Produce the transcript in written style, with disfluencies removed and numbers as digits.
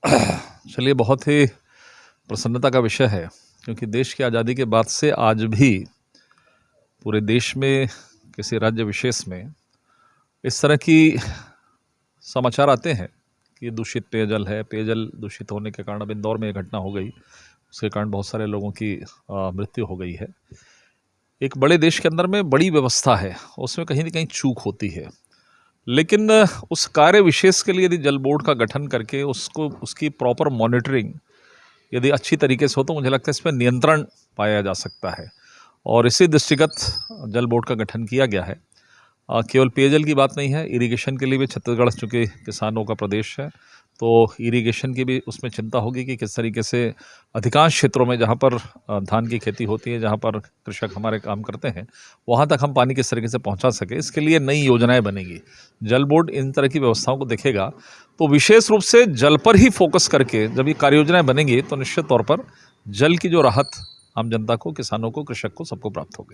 चलिए, बहुत ही प्रसन्नता का विषय है क्योंकि देश की आज़ादी के बाद से आज भी पूरे देश में किसी राज्य विशेष में इस तरह की समाचार आते हैं कि दूषित पेयजल है, पेयजल दूषित होने के कारण अब इंदौर में ये घटना हो गई, उसके कारण बहुत सारे लोगों की मृत्यु हो गई है। एक बड़े देश के अंदर में बड़ी व्यवस्था है, उसमें कहीं न कहीं चूक होती है, लेकिन उस कार्य विशेष के लिए यदि जल बोर्ड का गठन करके उसकी प्रॉपर मॉनिटरिंग यदि अच्छी तरीके से हो तो मुझे लगता है इसमें नियंत्रण पाया जा सकता है और इसी दृष्टिगत जल बोर्ड का गठन किया गया है। केवल पेयजल की बात नहीं है, इरिगेशन के लिए भी छत्तीसगढ़ चूँकि किसानों का प्रदेश है, तो इरिगेशन की भी उसमें चिंता होगी कि किस तरीके से अधिकांश क्षेत्रों में जहाँ पर धान की खेती होती है, जहाँ पर कृषक हमारे काम करते हैं, वहाँ तक हम पानी किस तरीके से पहुँचा सकें, इसके लिए नई योजनाएँ बनेगी। जल बोर्ड इन तरह की व्यवस्थाओं को देखेगा, तो विशेष रूप से जल पर ही फोकस करके जब ये कार्य योजनाएँ बनेंगी, तो निश्चित तौर पर जल की जो राहत आम जनता को, किसानों को, कृषक को, सबको प्राप्त होगी।